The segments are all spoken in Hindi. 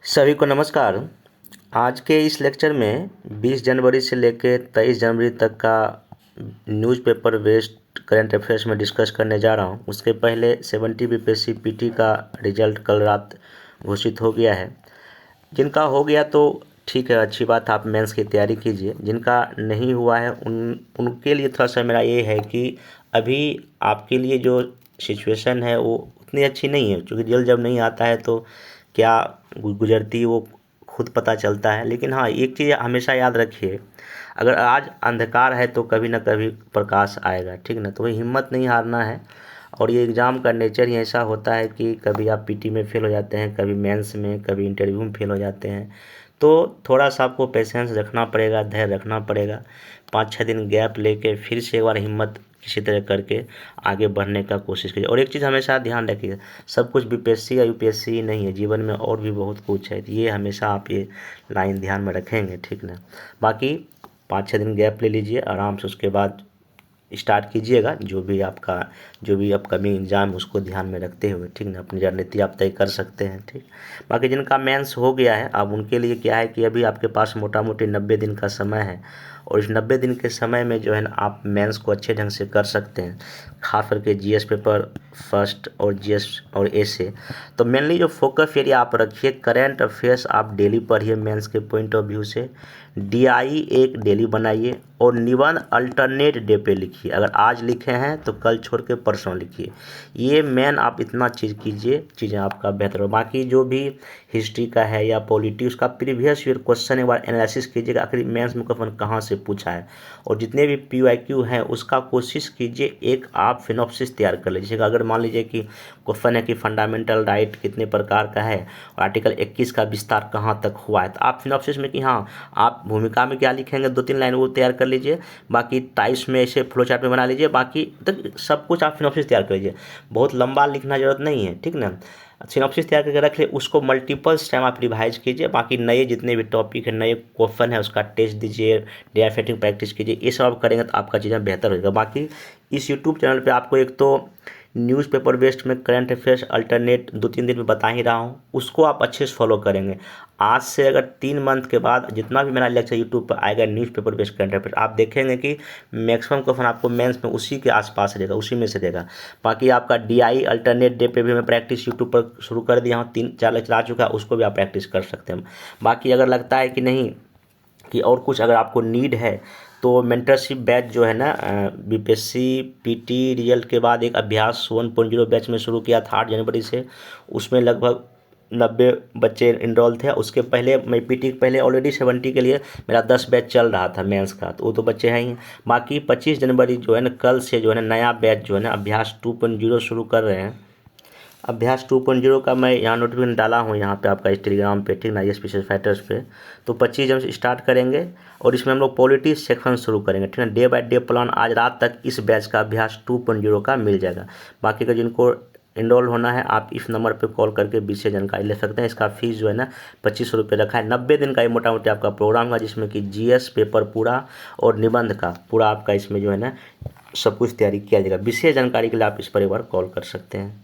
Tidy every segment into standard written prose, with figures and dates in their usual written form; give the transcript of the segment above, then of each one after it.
सभी को नमस्कार। आज के इस लेक्चर में 20 जनवरी से लेकर 23 जनवरी तक का न्यूज़पेपर बेस्ड करंट अफेयर्स में डिस्कस करने जा रहा हूं। उसके पहले 70 बीपीएससी पीटी का रिजल्ट कल रात घोषित हो गया है। जिनका हो गया तो ठीक है, अच्छी बात, आप मेंस की तैयारी कीजिए। जिनका नहीं हुआ है उनके लिए थोड़ा सा मेरा ये है कि अभी आपके लिए जो सिचुएशन है वो उतनी अच्छी नहीं है, क्योंकि रिजल्ट जब नहीं आता है तो क्या गुजरती वो खुद पता चलता है। लेकिन हाँ, एक चीज़ हमेशा याद रखिए, अगर आज अंधकार है तो कभी ना कभी प्रकाश आएगा, ठीक ना। तो वही हिम्मत नहीं हारना है। और ये एग्ज़ाम का नेचर ही ऐसा होता है कि कभी आप पीटी में फेल हो जाते हैं, कभी मेंस में, कभी इंटरव्यू में फेल हो जाते हैं। तो थोड़ा सा आपको पेशेंस रखना पड़ेगा, धैर्य रखना पड़ेगा। 5-6 दिन गैप लेके फिर से एक बार हिम्मत किसी तरह करके आगे बढ़ने का कोशिश कीजिए। और एक चीज़ हमेशा ध्यान रखिए, सब कुछ बीपीएससी या यूपीएससी ही नहीं है, जीवन में और भी बहुत कुछ है। ये हमेशा आप ये लाइन ध्यान में रखेंगे, ठीक ना। बाकी 5-6 दिन गैप ले लीजिए आराम से, उसके बाद स्टार्ट कीजिएगा जो भी अपकमिंग एग्ज़ाम उसको ध्यान में रखते हुए, ठीक ना। अपनी रणनीति आप तय कर सकते हैं, ठीक। बाकी जिनका मेंस हो गया है, अब उनके लिए क्या है कि अभी आपके पास मोटा मोटी 90 दिन का समय है। और इस 90 दिन के समय में जो है ना, आप मेंस को अच्छे ढंग से कर सकते हैं। खास करके जीएस पेपर फर्स्ट और जीएस और ऐसे तो मेनली जो फोकस एरिया आप रखिए, करेंट अफेयर्स आप डेली पढ़िए मेंस के पॉइंट ऑफ व्यू से। डीआई एक डेली बनाइए और निबंध अल्टरनेट डे पे लिखिए। अगर आज लिखे हैं तो कल छोड़ के परसों लिखिए। ये मेन आप इतना चीज़ कीजिए, चीज़ें आपका बेहतर हो। बाकी जो भी हिस्ट्री का है या पॉलिटी, उसका प्रीवियस ईयर क्वेश्चन एक बार एनालिसिस कीजिएगा, आखिर मेंस में क्वेश्चन कहाँ से पूछा है। और जितने भी पीवाईक्यू हैं उसका कोशिश कीजिए एक आप सिनॉप्सिस तैयार कर लीजिएगा। अगर मान लीजिए कि क्वेश्चन है कि फंडामेंटल राइट कितने प्रकार का है और आर्टिकल 21 का विस्तार कहाँ तक हुआ है, तो आप सिनॉप्सिस में कि हाँ आप भूमिका में क्या लिखेंगे 2-3 लाइन वो तैयार कर लीजिए। बाकी टाइप्स में ऐसे फ्लो चार्ट में बना लीजिए। बाकी तक सब कुछ आप सिनॉप्सिस तैयार कर लीजिए, बहुत लंबा लिखना जरूरत नहीं है, ठीक ना। सिनॉप्सिस तैयार करके रख ले, उसको मल्टीपल्स टाइम आप रिवाइज कीजिए। बाकी नए जितने भी टॉपिक है, नए क्वेश्चन है, उसका टेस्ट दीजिए, डेटाफेटिंग प्रैक्टिस कीजिए। ये सब आप करेंगे तो आपका चीज़ें बेहतर होगा। बाकी इस यूट्यूब चैनल पे आपको एक तो न्यूज़पेपर बेस्ड में करंट अफेयर्स अल्टरनेट 2-3 दिन में बता ही रहा हूँ, उसको आप अच्छे से फॉलो करेंगे। आज से अगर 3 मंथ के बाद जितना भी मेरा लेक्चर यूट्यूब पर आएगा न्यूज़पेपर बेस्ड करंट अफेयर, आप देखेंगे कि मैक्सिमम क्वेश्चन आपको मेंस में उसी के आसपास रहेगा, उसी में से रहेगा। बाकी आपका डीआई अल्टरनेट डे पे भी मैं प्रैक्टिस यूट्यूब पर शुरू कर दिया हूँ, 3-4 लेक्चर आ चुका है, उसको भी आप प्रैक्टिस कर सकते हैं। बाकी अगर लगता है कि नहीं कि और कुछ अगर आपको नीड है तो मेंटरशिप बैच जो है ना, बीपीएससी पीटी रिजल्ट के बाद एक अभ्यास 1.0 बैच में शुरू किया था 8 जनवरी से। उसमें लगभग 90 बच्चे इनरोल थे। उसके पहले मैं पीटी के पहले ऑलरेडी 70 के लिए मेरा 10 बैच चल रहा था मेंस का, तो वो तो बच्चे हैं ही। बाकी 25 जनवरी जो है ना, कल से जो है ना नया बैच जो है ना अभ्यास 2.0 शुरू कर रहे हैं। अभ्यास 2.0 का मैं यहाँ नोटिफिकेशन डाला हूँ यहाँ पे आपका टेलीग्राम पे, ठीक ना, ये स्पेशल फाइटर्स पे। तो 25 जनवरी से स्टार्ट करेंगे और इसमें हम लोग पॉलिटिक्स सेक्शन शुरू करेंगे, ठीक है। डे बाय डे प्लान आज रात तक इस बैच का अभ्यास 2.0 का मिल जाएगा। बाकी का जिनको इनरोल होना है आप इस नंबर पे कॉल करके विशेष जानकारी ले सकते हैं। इसका फीस जो है ना 2500 रुपये रखा है। 90 दिन का ये मोटा मोटी आपका प्रोग्राम है, जिसमें कि जीएस पेपर पूरा और निबंध का पूरा आपका इसमें जो है ना सब कुछ तैयारी किया जाएगा। विशेष जानकारी के लिए आप इस पर एक बार कॉल कर सकते हैं।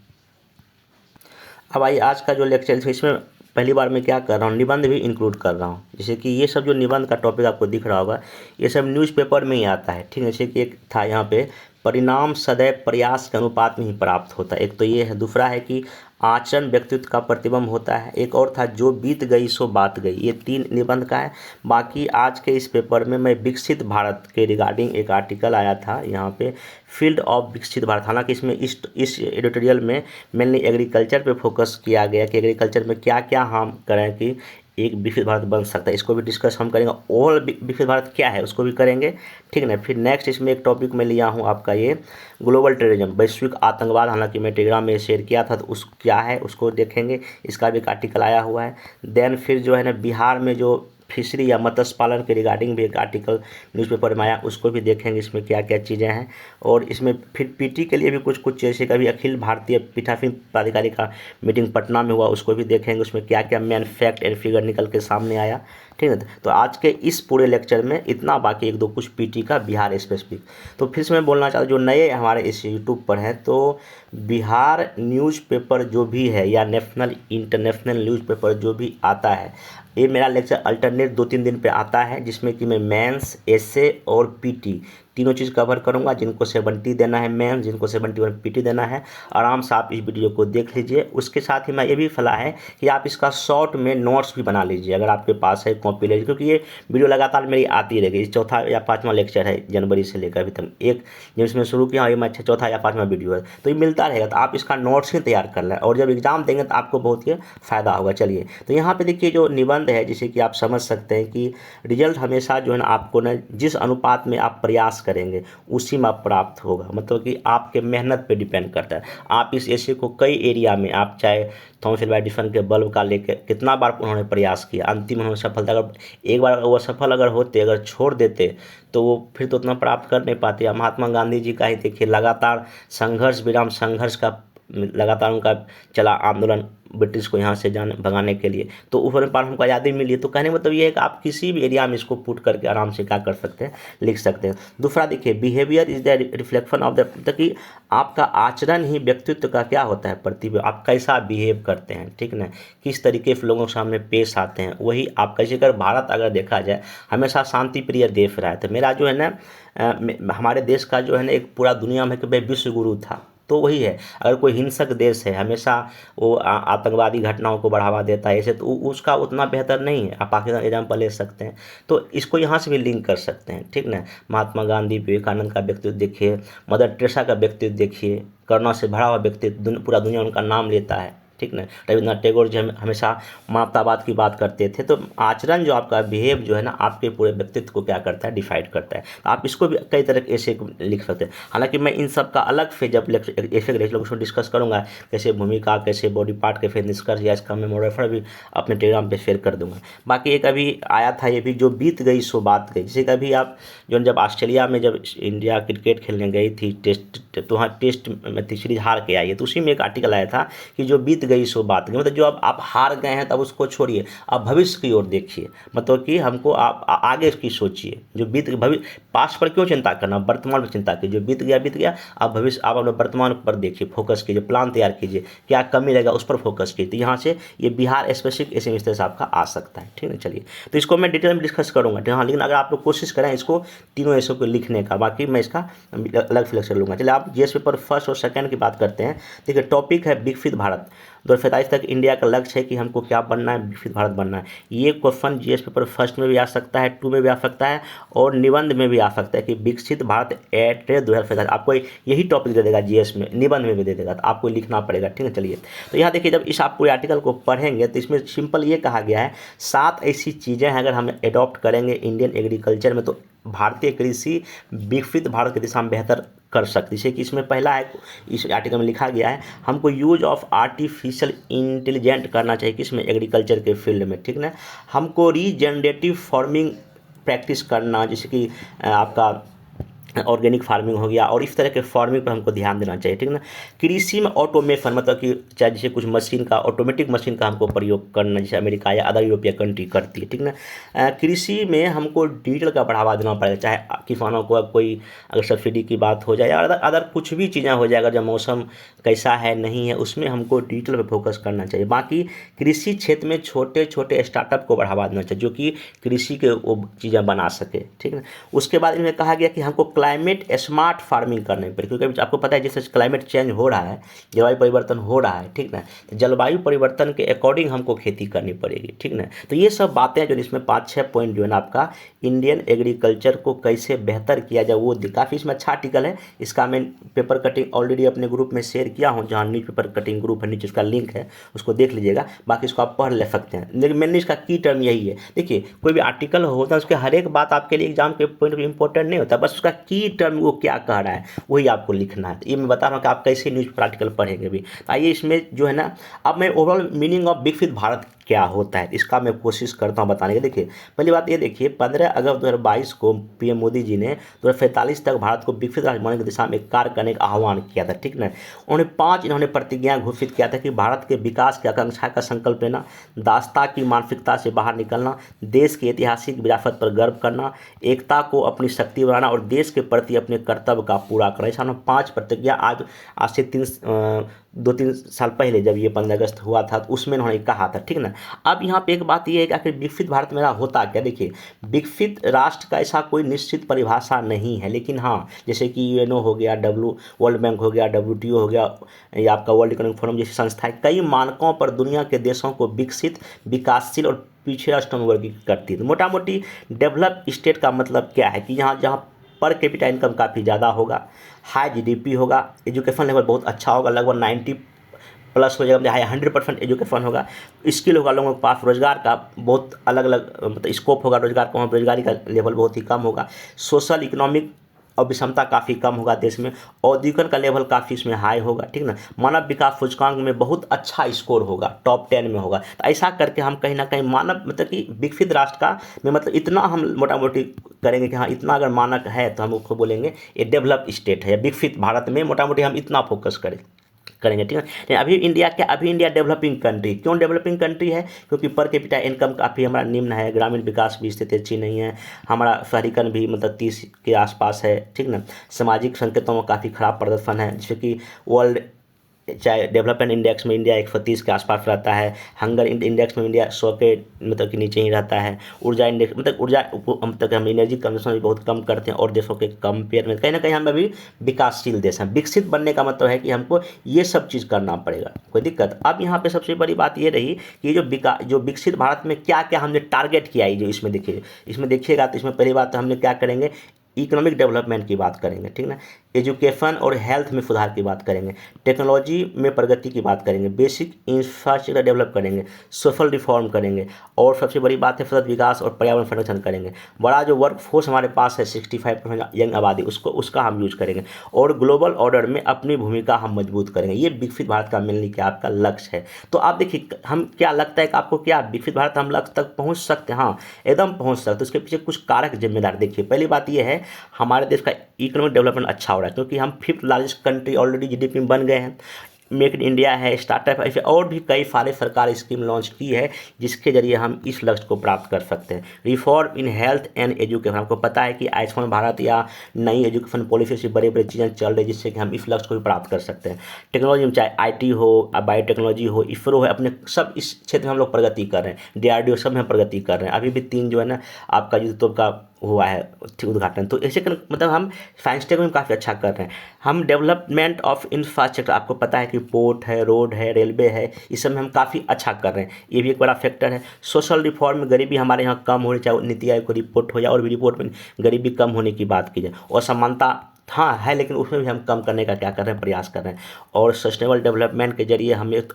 अब आइए आज का जो लेक्चर है, इसमें पहली बार मैं क्या कर रहा हूँ, निबंध भी इंक्लूड कर रहा हूँ। जैसे कि ये सब जो निबंध का टॉपिक आपको दिख रहा होगा, ये सब न्यूज़पेपर में ही आता है, ठीक है। जैसे कि एक था यहाँ पे, परिणाम सदैव प्रयास के अनुपात में ही प्राप्त होता है, एक तो ये है। दूसरा है कि आचरण व्यक्तित्व का प्रतिबिंब होता है। एक और था जो बीत गई सो बात गई। ये 3 निबंध का है। बाकी आज के इस पेपर में मैं विकसित भारत के रिगार्डिंग एक आर्टिकल आया था यहाँ पे, फील्ड ऑफ विकसित भारत। हालांकि इसमें इस एडिटोरियल में मेनली एग्रीकल्चर पे फोकस किया गया कि एग्रीकल्चर में क्या क्या हम करें कि एक विकसित भारत बन सकता है। इसको भी डिस्कस हम करेंगे। ओवरऑल विकसित भारत क्या है उसको भी करेंगे, ठीक है ना। फिर नेक्स्ट इसमें एक टॉपिक में लिया हूँ आपका ये ग्लोबल टेररिज्म, वैश्विक आतंकवाद। हालांकि मैं टेलीग्राम में शेयर किया था, तो उस क्या है उसको देखेंगे। इसका भी एक आर्टिकल आया हुआ है। देन फिर जो है ना बिहार में जो फिशरी या मत्स्य पालन के रिगार्डिंग भी एक आर्टिकल न्यूज़पेपर में आया, उसको भी देखेंगे इसमें क्या क्या चीज़ें हैं। और इसमें फिर पीटी के लिए भी कुछ कुछ, जैसे कभी अखिल भारतीय पीठासीन प्राधिकारी का मीटिंग पटना में हुआ, उसको भी देखेंगे। उसमें क्या क्या मेन फैक्ट एंड फिगर निकल के सामने आया, ठीक। ठीक है। तो आज के इस पूरे लेक्चर में इतना, बाकी एक दो कुछ पीटी का बिहार स्पेसिफिक। तो फिर से मैं बोलना चाहता हूँ जो नए हमारे इस यूट्यूब पर हैं, तो बिहार न्यूज़पेपर जो भी है या नेशनल इंटरनेशनल न्यूज़पेपर जो भी आता है, ये मेरा लेक्चर अल्टरनेट 2-3 दिन पे आता है, जिसमें कि मैं मेंस, एसए और पीटी तीनों चीज़ कवर करूंगा। जिनको 70 देना है मेंस, जिनको 71 पीटी देना है, आराम से आप इस वीडियो को देख लीजिए। उसके साथ ही मैं ये भी सलाह है कि आप इसका शॉर्ट में नोट्स भी बना लीजिए, अगर आपके पास है कॉपी ले लीजिए, क्योंकि ये वीडियो लगातार मेरी आती रहेगी। चौथा या पाँचवां लेक्चर है जनवरी से लेकर अभी तक, एक जब इसमें शुरू किया ये मैं चौथा या पाँचवां वीडियो है, तो ये मिलता रहेगा। तो आप इसका नोट्स ही तैयार कर लें और जब एग्जाम देंगे तो आपको बहुत ही फ़ायदा होगा। चलिए, तो यहाँ पे देखिए जो निबंध है, जिसे कि आप समझ सकते हैं कि रिजल्ट हमेशा जो है ना आपको ना जिस अनुपात में आप प्रयास करेंगे उसी में प्राप्त होगा, मतलब कि आपके मेहनत पे डिपेंड करता है। आप इस ऐसे को कई एरिया में, आप चाहे थॉमस एल्वा एडिसन के बल्ब का लेकर कितना बार उन्होंने प्रयास किया, अंतिम उन्होंने सफलता, अगर एक बार वो सफल अगर होते, अगर छोड़ देते तो वो फिर तो उतना प्राप्त कर नहीं पाते। महात्मा गांधी जी का ही देखिए, लगातार संघर्ष विराम संघर्ष का लगातार उनका चला आंदोलन ब्रिटिश को यहाँ से भगाने के लिए, तो ऊपर पार हमको आज़ादी मिली। तो कहने मतलब ये है कि आप किसी भी एरिया में इसको पुट करके आराम से क्या कर सकते हैं, लिख सकते हैं। दूसरा देखिए, behaviour is the reflection of the, कि आपका आचरण ही व्यक्तित्व का क्या होता है, प्रतिबिंब। आप कैसा बिहेव करते हैं, ठीक ना, किस तरीके से लोगों के सामने पेश आते हैं, वही आप कैसे कर। भारत अगर देखा जाए हमेशा शांति प्रिय देश रहा है। तो मेरा जो है ना हमारे देश का जो है ना एक पूरा दुनिया में कि भाई विश्व गुरु था, तो वही है। अगर कोई हिंसक देश है, हमेशा वो आतंकवादी घटनाओं को बढ़ावा देता है ऐसे, तो उसका उतना बेहतर नहीं है। आप पाकिस्तान एग्जाम्पल ले सकते हैं, तो इसको यहाँ से भी लिंक कर सकते हैं, ठीक ना। महात्मा गांधी, विवेकानंद का व्यक्तित्व देखिए, मदर टेरेसा का व्यक्तित्व देखिए, करुणा से भरा हुआ व्यक्तित्व, पूरा दुनिया उनका नाम लेता है, ठीक ना। रविन्द्रनाथ टैगोर जी हमेशा मानवतावाद की बात करते थे। तो आचरण जो आपका बिहेव जो है ना आपके पूरे व्यक्तित्व को क्या करता है, डिफाइड करता है। तो आप इसको भी कई तरह के ऐसे लिख सकते हैं। हालांकि मैं इन सब का अलग से जब ऐसे लोगों डिस्कस करूंगा, कैसे भूमिका, कैसे बॉडी पार्ट के फिर निष्कर्ष, या इसका मैं रेफर भी अपने टेलीग्राम पे शेयर कर दूंगा। बाकी एक अभी आया था ये भी, जो बीत गई सो बात गई। जैसे कभी आप जो जब ऑस्ट्रेलिया में जब इंडिया क्रिकेट खेलने गई थी टेस्ट, तो वहाँ टेस्ट में सीरीज हार के आई है, तो उसी में एक आर्टिकल आया था कि जो बीत गई सो बात गई, मतलब जो अब आप हार गए हैं तब उसको छोड़िए, आप भविष्य की ओर देखिए। मतलब कि हमको आप आगे की सोचिए। जो बीत भविष्य, पास्ट पर क्यों चिंता करना, वर्तमान पर चिंता कीजिए। जो बीत गया, आप भविष्य, आप अपने वर्तमान पर देखिए, फोकस कीजिए, प्लान तैयार कीजिए, क्या कमी रहेगा उस पर फोकस कीजिए। तो यहाँ से ये बिहार स्पेसिफिक ऐसे मिस्टर से आपका आ सकता है, ठीक है। चलिए, तो इसको मैं डिटेल में डिस्कस करूँगा, हाँ, लेकिन अगर आप लोग कोशिश करें इसको तीनों ऐसों को लिखने का, बाकी मैं इसका अलग सिलेक्शन लूँगा। चलिए, आप जीएस पेपर फर्स्ट और सेकंड की बात करते हैं। देखिए, टॉपिक है विकसित भारत। 2047 तक इंडिया का लक्ष्य है कि हमको क्या बनना है, विकसित भारत बनना है। ये क्वेश्चन जीएस पेपर फर्स्ट में भी आ सकता है, 2 में भी आ सकता है और निबंध में भी आ सकता है कि विकसित भारत एट 2047। आपको यही टॉपिक दे देगा जीएस में, निबंध में भी दे देगा, तो आपको लिखना पड़ेगा, ठीक है। चलिए, तो यहाँ देखिए, जब इस आप पूरे आर्टिकल को पढ़ेंगे तो इसमें सिंपल ये कहा गया है, 7 ऐसी चीज़ें हैं अगर हम एडॉप्ट करेंगे इंडियन एग्रीकल्चर में, तो भारतीय कृषि विकसित भारत की दिशा में बेहतर कर सकती है। जैसे कि इसमें पहला है, इस आर्टिकल में लिखा गया है, हमको यूज ऑफ आर्टिफिशियल इंटेलिजेंट करना चाहिए किसमें, एग्रीकल्चर के फील्ड में, ठीक ना। हमको रीजनरेटिव फार्मिंग प्रैक्टिस करना, जैसे कि आपका ऑर्गेनिक फार्मिंग हो गया, और इस तरह के फार्मिंग पर हमको ध्यान देना चाहिए, ठीक ना। कृषि में ऑटोमेशन, मतलब कि चाहे जैसे कुछ मशीन का, ऑटोमेटिक मशीन का हमको प्रयोग करना, जैसे अमेरिका या अदर यूरोपीय कंट्री करती है, ठीक ना। कृषि में हमको डिजिटल का बढ़ावा देना पड़ेगा, चाहे किसानों को कोई अगर सब्सिडी की बात हो जाए या अदर कुछ भी चीज़ें हो जाए, अगर जब मौसम कैसा है नहीं है, उसमें हमको डिजिटल पर फोकस करना चाहिए। बाकी कृषि क्षेत्र में छोटे छोटे स्टार्टअप को बढ़ावा देना चाहिए, जो कि कृषि के वो चीज़ें बना सके, ठीक ना। उसके बाद इनमें कहा गया कि हमको क्लाइमेट स्मार्ट फार्मिंग करनी पड़ेगी, क्योंकि आपको पता है जैसे क्लाइमेट चेंज हो रहा है, जलवायु परिवर्तन हो रहा है, ठीक ना। तो जलवायु परिवर्तन के अकॉर्डिंग हमको खेती करनी पड़ेगी, ठीक ना। तो ये सब बातें जो इसमें 5-6 पॉइंट जो है ना आपका इंडियन एग्रीकल्चर को कैसे बेहतर किया जाए वो काफ़ी इसमें अच्छा आर्टिकल है। इसका मैं पेपर कटिंग ऑलरेडी अपने ग्रुप में शेयर किया हूँ, जहाँ न्यूज़ पेपर कटिंग ग्रुप है, नीचे उसका लिंक है, उसको देख लीजिएगा। बाकी इसको आप पढ़ ले सकते हैं, लेकिन मेनली इसका की टर्म यही है। देखिए, कोई भी आर्टिकल होता है उसके हर एक बात आपके लिए एग्जाम के पॉइंट में इंपॉर्टेंट नहीं होता, बस उसका की टर्म वो क्या कह रहा है वही आपको लिखना है। तो ये मैं बता रहा हूँ कि आप कैसे न्यूज़ पेपर आर्टिकल पढ़ेंगे भी। तो आइए इसमें जो है ना, अब मैं ओवरऑल मीनिंग ऑफ विकसित भारत क्या होता है, इसका मैं कोशिश करता हूं बताने की। देखिए पहली बात ये देखिए, 15 अगस्त 2022 को पीएम मोदी जी ने 2045 तक भारत को विकसित राष्ट्र बनाने की दिशा में कार्य करने का आह्वान किया था, ठीक ना। उन्होंने 5 इन्होंने प्रतिज्ञा घोषित किया था कि भारत के विकास की आकांक्षा का संकल्प लेना, दासता की मानसिकता से बाहर निकलना, देश की ऐतिहासिक विरासत पर गर्व करना, एकता को अपनी शक्ति बनाना और देश के प्रति अपने कर्तव्य का पूरा करना। इस 5 प्रतिज्ञा आज से 2-3 साल पहले जब ये 15 अगस्त हुआ था तो उसमें उन्होंने कहा था, ठीक ना। अब यहाँ पे एक बात ये है कि आखिर विकसित भारत मेरा होता क्या। देखिए विकसित राष्ट्र का ऐसा कोई निश्चित परिभाषा नहीं है, लेकिन हाँ जैसे कि यूएनओ हो गया, वर्ल्ड बैंक हो गया, WTO हो गया, या आपका वर्ल्ड इकोनॉमिक फोरम जैसी संस्थाएं कई मानकों पर दुनिया के देशों को विकसित, विकासशील और पिछड़े राष्ट्रों में वर्गीकृत करती है। तो मोटा मोटी डेवलप स्टेट का मतलब क्या है कि यहाँ जहाँ पर कैपिटा इनकम काफ़ी ज़्यादा होगा, हाई GDP होगा, एजुकेशन लेवल बहुत अच्छा होगा, लगभग 90 प्लस हो जाएगा, हाई 100% एजुकेशन होगा, स्किल होगा, लोगों के पास रोजगार का बहुत अलग अलग मतलब स्कोप होगा रोजगार का, वहाँ बेरोजगारी का लेवल बहुत ही कम होगा, सोशल इकोनॉमिक और विषमता काफ़ी कम होगा देश में, औद्योगिकरण का लेवल काफ़ी इसमें हाई होगा, ठीक ना। मानव विकास सूचकांक में बहुत अच्छा स्कोर होगा, टॉप 10 में होगा। तो ऐसा करके हम कहीं ना कहीं मानव मतलब कि विकसित राष्ट्र का में मतलब इतना हम मोटा मोटी करेंगे कि हाँ इतना अगर मानक है तो हम उसको बोलेंगे ये डेवलप स्टेट है, विकसित भारत में मोटा मोटी हम इतना फोकस करेंगे, ठीक है। लेकिन अभी इंडिया डेवलपिंग कंट्री, क्यों डेवलपिंग कंट्री है, क्योंकि पर कैपिटा इनकम काफ़ी हमारा निम्न है, ग्रामीण विकास भी स्थिति अच्छी नहीं है, हमारा शहरीकरण भी मतलब 30 के आसपास है, ठीक ना। सामाजिक संकेतों में काफ़ी खराब प्रदर्शन है, जैसे कि वर्ल्ड चाहे डेवलपमेंट इंडेक्स में इंडिया 130 के आसपास रहता है, हंगर इंडेक्स में इंडिया 100 के मतलब कि नीचे ही रहता है, ऊर्जा इंडेक्स मतलब ऊर्जा मतलब हम एनर्जी कंजम्पशन भी बहुत कम करते हैं और देशों के कंपेयर में कहीं ना कहीं हम अभी विकासशील देश हैं। विकसित बनने का मतलब है कि हमको ये सब चीज़ करना पड़ेगा, कोई दिक्कत। अब यहाँ पे सबसे बड़ी बात ये रही कि जो विकसित भारत में क्या क्या हमने टारगेट किया है, जो इसमें देखिएगा तो इसमें पहली बात तो हमने क्या करेंगे, इकोनॉमिक डेवलपमेंट की बात करेंगे, ठीक ना। एजुकेशन और हेल्थ में सुधार की बात करेंगे, टेक्नोलॉजी में प्रगति की बात करेंगे, बेसिक इंफ्रास्ट्रक्चर डेवलप करेंगे, सोशल रिफॉर्म करेंगे, और सबसे बड़ी बात है सतत विकास और पर्यावरण संरक्षण करेंगे। बड़ा जो वर्क फोर्स हमारे पास है 65% यंग आबादी, उसका हम यूज करेंगे, और ग्लोबल ऑर्डर में अपनी भूमिका हम मजबूत करेंगे। ये विकसित भारत का मिलने का आपका लक्ष्य है। तो आप देखिए हम क्या लगता है कि आपको क्या विकसित भारत हम लक्ष्य तक पहुँच सकते हैं? हाँ एकदम पहुँच सकते। तो उसके पीछे कुछ कारक जिम्मेदार देखिए। पहली बात ये है हमारे देश का इकोनॉमिक डेवलपमेंट अच्छा हो रहा है, क्योंकि हम 5th largest country already GDP में बन गए हैं। मेक इन इंडिया है, स्टार्टअप है, और भी कई सारे सरकार स्कीम लॉन्च की है जिसके जरिए हम इस लक्ष्य को प्राप्त कर सकते हैं। Reform in health and education, आपको पता है कि आयुष्मान भारत या नई एजुकेशन पॉलिसी से बड़े बड़े चीज़ें चल रही है जिससे कि हम इस लक्ष्य को भी प्राप्त कर सकते हैं। टेक्नोलॉजी में चाहे IT हो, बायोटेक्नोलॉजी हो, इसरो है, अपने सब इस क्षेत्र में हम लोग प्रगति कर रहे हैं। DRDO सब में प्रगति कर रहे हैं। अभी भी 3 जो है ना आपका युद्धतोप का हुआ है उद्घाटन। तो ऐसे मतलब हम साइंस टेक में काफ़ी अच्छा कर रहे हैं। हम डेवलपमेंट ऑफ इंफ्रास्ट्रक्चर, आपको पता है कि पोर्ट है, रोड है, रेलवे है, इस सब में हम काफ़ी अच्छा कर रहे हैं, ये भी एक बड़ा फैक्टर है। सोशल रिफॉर्म में गरीबी हमारे यहाँ कम हो रही, चाहे नीति आयोग को रिपोर्ट हो या और भी रिपोर्ट में गरीबी कम होने की बात की जाए। और असमानता हाँ है, लेकिन उसमें भी हम कम करने का क्या कर रहे हैं, प्रयास कर रहे हैं। और सस्टेनेबल डेवलपमेंट के जरिए हम एक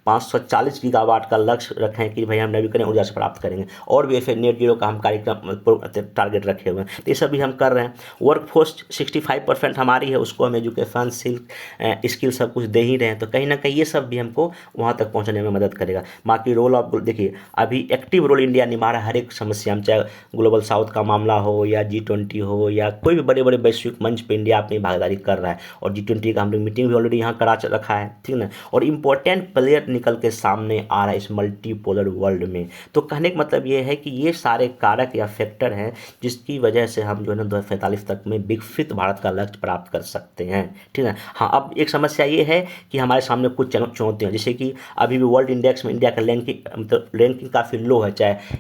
540 गीगावाट का लक्ष्य रखे हैं कि भाई हम नवीकरणीय ऊर्जा से प्राप्त करेंगे, और भी ऐसे नेट जीरो का हम कार्यक्रम टारगेट रखे हुए हैं। तो ये सब भी हम कर रहे हैं। वर्क फोर्स 65% हमारी है, उसको हम एजुकेशन स्किल सब कुछ दे ही रहे हैं। तो कहीं ना कहीं ये सब भी हमको वहाँ तक पहुँचने में मदद करेगा। बाकी रोल ऑफ देखिए अभी एक्टिव रोल इंडिया निभा रहा है हर एक समस्या में, चाहे ग्लोबल साउथ का मामला हो या G20 हो या कोई भी बड़े बड़े वैश्विक मंच पे इंडिया अपनी भागीदारी कर रहा है। और G20 का हम लोग मीटिंग भी ऑलरेडी यहाँ करा रखा है, ठीक ना। और इम्पोर्टेंट प्लेयर निकल के सामने आ रहा है इस मल्टीपोलर वर्ल्ड में। तो कहने का मतलब ये है कि ये सारे कारक या फैक्टर हैं जिसकी वजह से हम जो है ना 2045 तक में विकसित भारत का लक्ष्य प्राप्त कर सकते हैं, ठीक है। हाँ अब एक समस्या ये है कि हमारे सामने कुछ चुनौतियाँ, जैसे कि अभी भी वर्ल्ड इंडेक्स में इंडिया का रैंकिंग काफ़ी लो है, चाहे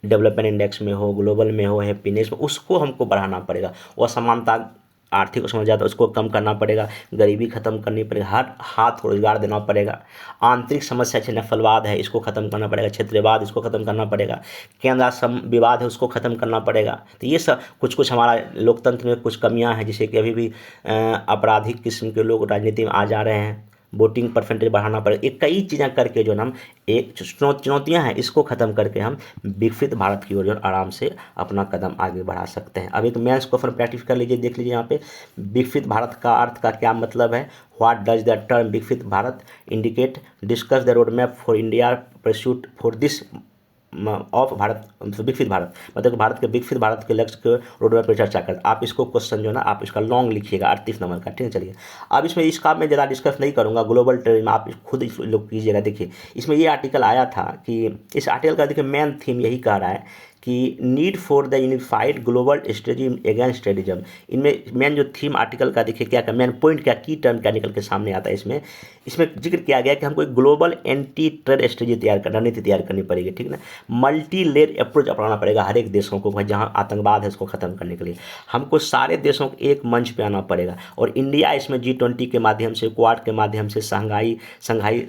डेवलपमेंट इंडेक्स में हो, ग्लोबल में हो, हैप्पीनेस में, उसको हमको बढ़ाना पड़ेगा। और असमानता आर्थिक असमानता तो उसको कम करना पड़ेगा, गरीबी खत्म करनी पड़ेगी, हर हाथ को रोजगार देना पड़ेगा। आंतरिक समस्या जैसे नस्लवाद है इसको खत्म करना पड़ेगा, क्षेत्रवाद इसको खत्म करना पड़ेगा, केंद्र सम विवाद है उसको खत्म करना पड़ेगा। तो ये सब कुछ हमारा लोकतंत्र में कुछ कमियां हैं, जैसे कि अभी भी आपराधिक किस्म के लोग राजनीति में आ जा रहे हैं, वोटिंग परसेंटेज बढ़ाना पड़ेगा। ये कई चीज़ें करके जो हम एक चुनौतियाँ हैं इसको ख़त्म करके हम विकसित भारत की ओर जो आराम से अपना कदम आगे बढ़ा सकते हैं। अब एक मेंस क्वेश्चन प्रैक्टिस कर लीजिए, देख लीजिए यहाँ पे विकसित भारत का अर्थ का क्या मतलब है। व्हाट डज द टर्म विकसित Bharat indicate, discuss the road map for India pursuit for this of Bharat, विकसित भारत मतलब भारत के विकसित भारत के लक्ष्य के रोड मैप पर चर्चा कर। आप इसको क्वेश्चन जो है ना आप इसका लॉन्ग लिखिएगा 38 नंबर का, ठीक है। चलिए अब इसमें इसका मैं ज़्यादा डिस्कस नहीं करूँगा, ग्लोबल टेररिज्म आप खुद लोग कीजिएगा। देखिए इसमें ये आर्टिकल आया था कि इस आर्टिकल का देखिए मेन थीम यही कह रहा है कि need for the unified global strategy against terrorism. इनमें मेन जो थीम आर्टिकल का देखिए क्या मेन पॉइंट क्या की टर्म क्या निकल के सामने आता है। इसमें जिक्र किया गया कि हमको एक ग्लोबल एंटी टेरर स्ट्रेटजी रणनीति तैयार करनी पड़ेगी, ठीक ना। मल्टी लेयर अप्रोच अपनाना पड़ेगा हर एक देशों को, जहाँ आतंकवाद है उसको ख़त्म करने के लिए हमको सारे देशों को एक मंच पे आना पड़ेगा। और इंडिया इसमें G20 के माध्यम से, क्वाड के माध्यम से, शंघाई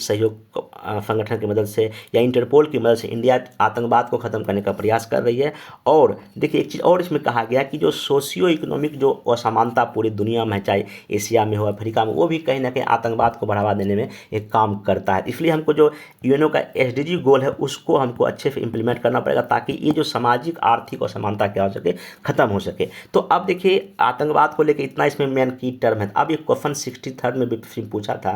सहयोग संगठन की मदद से या इंटरपोल की मदद से इंडिया आतंकवाद को ख़त्म करने का प्रयास कर रही है। और देखिए एक चीज़ और इसमें कहा गया कि जो सोशियो इकोनॉमिक जो असमानता पूरी दुनिया में है, चाहे एशिया में हो अफ्रीका में, वो भी कहीं ना कहीं आतंकवाद को बढ़ावा देने में एक काम करता है। इसलिए हमको जो यूएनओ का SDG गोल है उसको हमको अच्छे से इंप्लीमेंट करना पड़ेगा ताकि ये जो सामाजिक आर्थिक असमानता क्या हो सके, खत्म हो सके। तो अब देखिए आतंकवाद को लेकर इतना इसमें मेन की टर्म है। अब ये क्वेश्चन 63 में भी पूछा था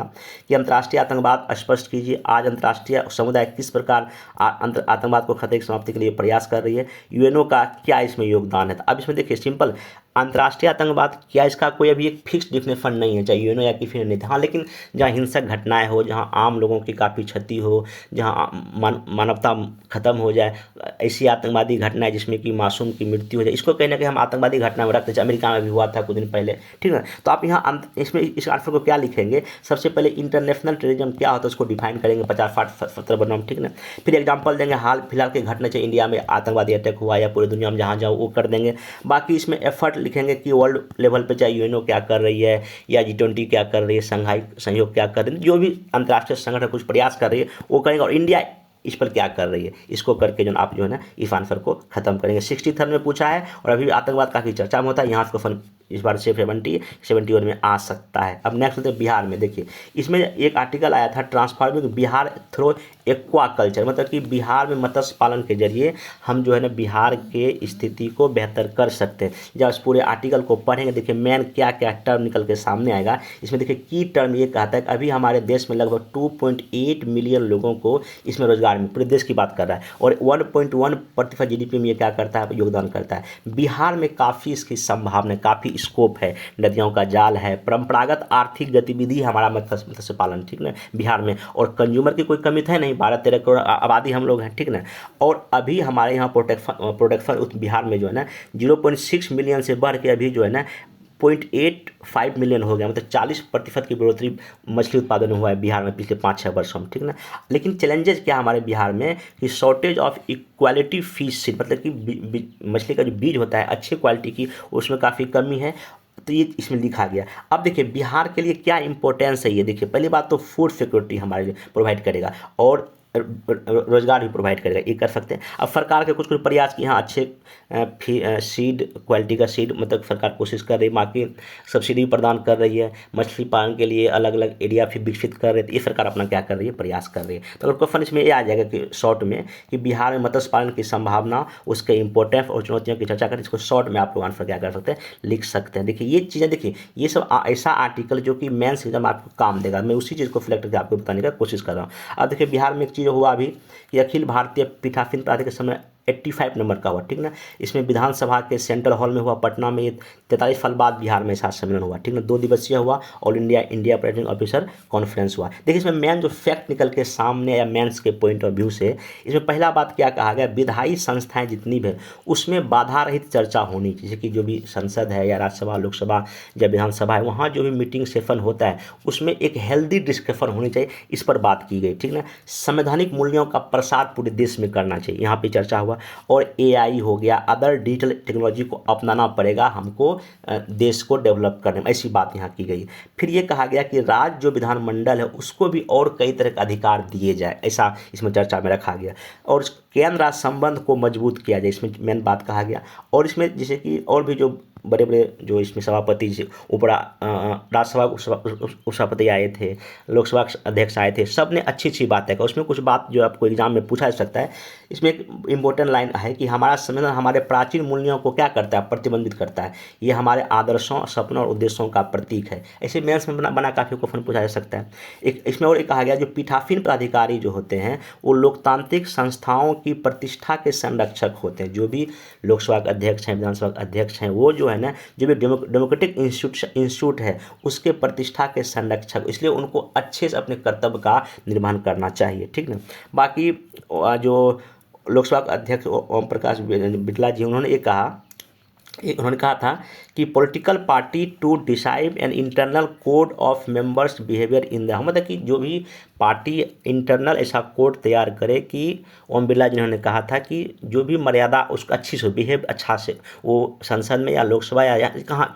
कि अंतर्राष्ट्रीय आतंकवाद स्पष्ट कीजिए। आज अंतर्राष्ट्रीय समुदाय किस प्रकार आतंकवाद को खतरे की समाप्ति के लिए प्रयास कर रही है, यूएनओ का क्या इसमें योगदान है। तो अब इसमें देखिए सिंपल अंतर्राष्ट्रीय आतंकवाद क्या, इसका कोई अभी एक फिक्स डेफिनेशन नहीं है, चाहे यूएनओ या किसी ने नहीं। हाँ, लेकिन जहाँ हिंसक घटनाएं हो, जहाँ आम लोगों की काफ़ी क्षति हो, जहाँ मानवता खत्म हो जाए, ऐसी आतंकवादी घटनाएं जिसमें कि मासूम की मृत्यु हो जाए, इसको कहीं ना कहीं हम आतंकवादी घटना में रखते हैं। अमेरिका में भी हुआ था कुछ दिन पहले, ठीक है। तो आप यहाँ इसमें इस आर्टिकल को क्या लिखेंगे, सबसे पहले इंटरनेशनल टेररिज्म क्या होता है उसको डिफाइन करेंगे 50-60 बनम, ठीक ना। फिर एग्जाम्पल देंगे हाल फिलहाल की घटना, चाहे इंडिया में आतंकवादी अटैक हुआ या पूरी दुनिया में जहाँ जाओ वो कर देंगे। बाकी इसमें एफर्ट लिखेंगे कि वर्ल्ड लेवल पे चाहे यूएनओ क्या कर रही है या G20 क्या कर रही है, शंघाई सहयोग क्या कर रही है, जो भी अंतर्राष्ट्रीय संगठन कुछ प्रयास कर रही है वो करेंगे, और इंडिया इस पर क्या कर रही है, इसको करके जो आप जो है ना इस आंसर को खत्म करेंगे। 63 में पूछा है और अभी आतंकवाद काफ़ी चर्चा में होता है, यहाँ क्वेश्चन इस बार से 71 में आ सकता है। अब नेक्स्ट होते हैं बिहार में। देखिए इसमें एक आर्टिकल आया था transforming Bihar through aqua culture, मतलब कि बिहार में मत्स्य पालन के जरिए हम जो है ना बिहार के स्थिति को बेहतर कर सकते हैं। जब इस पूरे आर्टिकल को पढ़ेंगे देखिए मेन क्या क्या टर्म निकल के सामने आएगा। इसमें देखिए की टर्म ये कहता है कि अभी हमारे देश में लगभग 2.8 मिलियन लोगों को इसमें रोजगार में, पूरे देश की बात कर रहा है, और 1.1% GDP में ये क्या करता है, योगदान करता है। बिहार में काफ़ी इसकी संभावना, काफ़ी स्कोप है, नदियों का जाल है, परंपरागत आर्थिक गतिविधि हमारा मत्स्य पालन, ठीक ना बिहार में, और कंज्यूमर की कोई कमी तो है नहीं, 12-13 करोड़ आबादी हम लोग हैं, ठीक ना। और अभी हमारे यहाँ प्रोडक्शन बिहार में जो है ना 0.6 मिलियन से बढ़ के अभी जो है ना 0.85 मिलियन हो गया, मतलब 40% की बढ़ोतरी मछली उत्पादन हुआ है बिहार में पिछले 5-6 वर्षों में, ठीक ना। लेकिन चैलेंजेस क्या हमारे बिहार में कि shortage of equality fish seed, मतलब कि मछली का जो बीज होता है अच्छी क्वालिटी की, उसमें काफ़ी कमी है। तो ये इसमें लिखा गया। अब देखिए बिहार के लिए क्या इंपॉर्टेंस है, ये देखिए पहली बात तो फूड सिक्योरिटी हमारे लिए प्रोवाइड करेगा और रोजगार भी प्रोवाइड करेगा, ये कर सकते हैं। अब सरकार के कुछ प्रयास कि हाँ अच्छे सीड क्वालिटी का सीड, मतलब सरकार कोशिश कर रही है, बाकी सब्सिडी प्रदान कर रही है, मछली पालन के लिए अलग अलग एरिया फिर विकसित कर रही है। तो ये सरकार अपना क्या कर रही है, प्रयास कर रही है। तो अगर क्वेश्चन इसमें ये आ जाएगा कि शॉर्ट में कि बिहार में मत्स्य पालन की संभावना, उसके इंपॉर्टेंस और चुनौतियों की चर्चा करें, इसको शॉर्ट में आप लोग आंसर क्या कर सकते हैं, लिख सकते हैं। देखिए ये चीज़ें, देखिए ये सब ऐसा आर्टिकल जो कि मेंस एग्जाम आपको काम देगा, मैं उसी चीज़ को सिलेक्ट करके आपको बताने का कोशिश कर रहा हूँ। अब देखिए बिहार में एक चीज़ हुआ अभी कि अखिल भारतीय पीठासीन प्राधिकरण के समय 85 नंबर का हुआ, ठीक ना। इसमें विधानसभा के सेंट्रल हॉल में हुआ पटना में, 43 साल बाद बिहार में ऐसा सम्मेलन हुआ, ठीक ना। 2 दिवसीय हुआ, all India president officer conference हुआ। देखिए इसमें मेन जो फैक्ट निकल के सामने या मेंस के पॉइंट ऑफ व्यू से, इसमें पहला बात क्या कहा गया, विधायी संस्थाएं जितनी भी उसमें बाधा रहित चर्चा होनी चाहिए। जैसे कि जो भी संसद है या राज्यसभा, लोकसभा या विधानसभा है, वहाँ जो भी मीटिंग सेशन होता है उसमें एक हेल्दी डिस्कशन होनी चाहिए, इस पर बात की गई, ठीक ना। संवैधानिक मूल्यों का प्रसार पूरे देश में करना चाहिए, यहाँ पर चर्चा हुआ। और AI हो गया, अदर डिजिटल टेक्नोलॉजी को अपनाना पड़ेगा हमको देश को डेवलप करने में, ऐसी बात यहाँ की गई। फिर ये कहा गया कि राज्य जो विधानमंडल है उसको भी और कई तरह के अधिकार दिए जाए, ऐसा इसमें चर्चा में रखा गया। और केंद्र राज्य संबंध को मजबूत किया जाए, इसमें मेन बात कहा गया। और इसमें जैसे कि और भी जो बड़े बड़े जो इसमें सभापति राज्यसभा उपसभापति आए थे, लोकसभा अध्यक्ष आए थे, सब ने अच्छी अच्छी बातें कही। उसमें कुछ बात जो आपको एग्जाम में पूछा जा सकता है। इसमें एक इम्पोर्टेंट लाइन है कि हमारा संविधान हमारे प्राचीन मूल्यों को क्या करता है, प्रतिबंधित करता है। ये हमारे आदर्शों, सपनों और उद्देश्यों का प्रतीक है। ऐसे मेंस में बना काफ़ी क्वेश्चन पूछा जा सकता है। एक इसमें और एक कहा गया जो पीठासीन पदाधिकारी जो होते हैं वो लोकतांत्रिक संस्थाओं की प्रतिष्ठा के संरक्षक होते हैं। जो भी लोकसभा के अध्यक्ष हैं, विधानसभा के अध्यक्ष हैं, वो जो है ना, जो भी डेमोक्रेटिक इंस्टीट्यूट है उसके प्रतिष्ठा के संरक्षक, इसलिए उनको अच्छे से अपने कर्तव्य का निर्वहन करना चाहिए, ठीक ना। बाकी जो लोकसभा के अध्यक्ष ओम प्रकाश बिरला जी, उन्होंने कहा था कि political party to decide an internal code of members behaviour in the, मतलब कि जो भी पार्टी इंटरनल ऐसा कोड तैयार करे कि ओम बिरला जी ने कहा था कि जो भी मर्यादा उसको अच्छी से बिहेव अच्छा से वो संसद में या लोकसभा या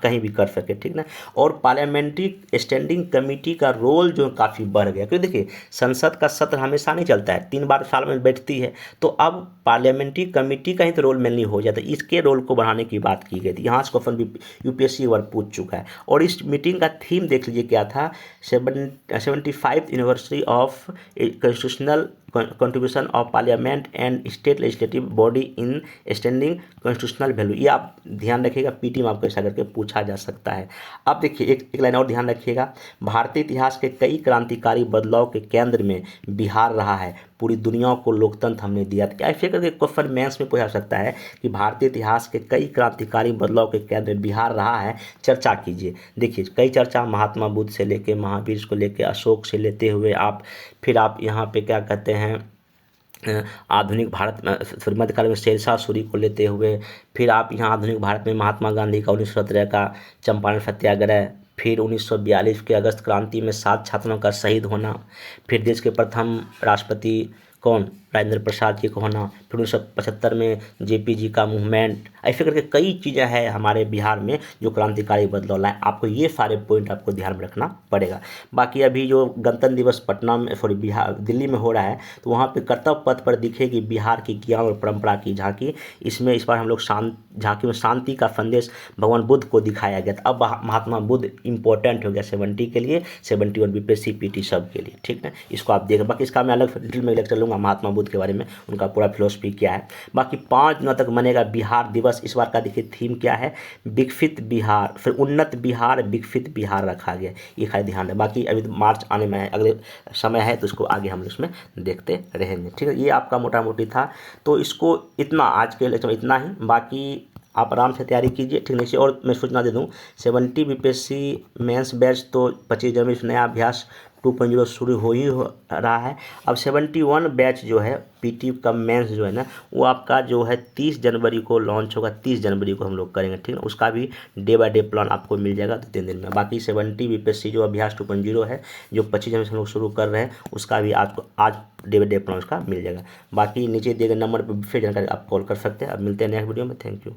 कहीं भी कर सके, ठीक ना। और पार्लियामेंट्री स्टैंडिंग कमेटी का रोल जो काफ़ी बढ़ गया, क्योंकि देखिए संसद का सत्र हमेशा नहीं चलता है, 3 बार साल में बैठती है, तो अब पार्लियामेंट्री कमेटी का ही तो रोल मेनली हो जाता है। इसके रोल को बढ़ाने की बात की गई थी। यहाँ से क्वेश्चन भी यूपीएससी एक बार पूछ चुका है। और इस मीटिंग का थीम देख लीजिए क्या था, 75th anniversary of constitutional contribution of parliament and state legislative body in standing constitutional value. ये आप ध्यान रखिएगा, पीटी में आपको ऐसा करके पूछा जा सकता है। अब देखिए एक लाइन और ध्यान रखिएगा, भारतीय इतिहास के कई क्रांतिकारी बदलाव के केंद्र में बिहार रहा है, पूरी दुनिया को लोकतंत्र हमने दिया था। ऐसे करके क्वेश्चन मेंस में पूछा सकता है कि भारतीय इतिहास के कई क्रांतिकारी बदलाव के केंद्र में बिहार रहा है, चर्चा कीजिए। देखिए कई चर्चा महात्मा बुद्ध से लेके महावीर को लेके अशोक से लेते हुए फिर आप यहाँ पे क्या कहते हैं आधुनिक भारत में मध्यकाल में शेरशाह सूरी को लेते हुए, फिर आप यहाँ आधुनिक भारत में महात्मा गांधी का 1917 का चंपारण सत्याग्रह, फिर 1942 के अगस्त क्रांति में 7 छात्रों का शहीद होना, फिर देश के प्रथम राष्ट्रपति कौन राजेंद्र प्रसाद जी को होना, फिर 1975 में जेपी जी का मूवमेंट, ऐसे करके कई चीज़ें हैं हमारे बिहार में जो क्रांतिकारी बदलाव लाए। आपको ये सारे पॉइंट आपको ध्यान में रखना पड़ेगा। बाकी अभी जो गणतंत्र दिवस पटना में दिल्ली में हो रहा है, तो वहाँ पे कर्तव्य पथ पर दिखेगी बिहार की ज्ञान और परंपरा की झांकी। इसमें इस बार हम लोग झांकी में शांति का संदेश भगवान बुद्ध को दिखाया गया था। अब महात्मा बुद्ध इंपॉर्टेंट हो गया 70 के लिए, 71 बीपीएससी पीटी सब के लिए, ठीक है। इसको आप देखें, बाकी इसका मैं अलग डिटेल में लेक्चर लूँगा महात्मा बुद्ध के बारे में, उनका पूरा फिलोसफी क्या है। बाकी 5 दिनों तक मनेगा बिहार दिवस। इस बार का देखिए थीम क्या है, विकसित बिहार, फिर उन्नत बिहार, विकसित बिहार रखा गया, ये खाली ध्यान है। बाकी अभी मार्च आने में है, अगले समय है, तो इसको आगे हम इसमें देखते रहेंगे, ठीक है। ये आपका मोटा मोटी था, तो इसको इतना आज के लेक्चर में इतना ही। बाकी आप आराम से तैयारी कीजिए, ठीक है। और मैं सूचना दे दूं, 70 बीपीएससी मेंस बैच तो 25 जनवरी से नया अभ्यास 2.0 शुरू हो रहा है। अब 71 बैच जो है पीटी का मेंस जो है ना, वो आपका जो है 30 जनवरी को लॉन्च होगा, 30 जनवरी को हम लोग करेंगे, ठीक है। उसका भी डे बाय डे प्लान आपको मिल जाएगा 2-3 दिन में। बाकी 70 बीपीएससी जो अभ्यास 2.0 है, जो 25 जनवरी से हम लोग शुरू कर रहे हैं, उसका भी आपको आज डे बाय डे प्लान उसका मिल जाएगा। बाकी नीचे दिए गए नंबर पर फिर जानकारी आप कॉल कर सकते हैं। अब मिलते हैं नेक्स्ट वीडियो में, थैंक यू।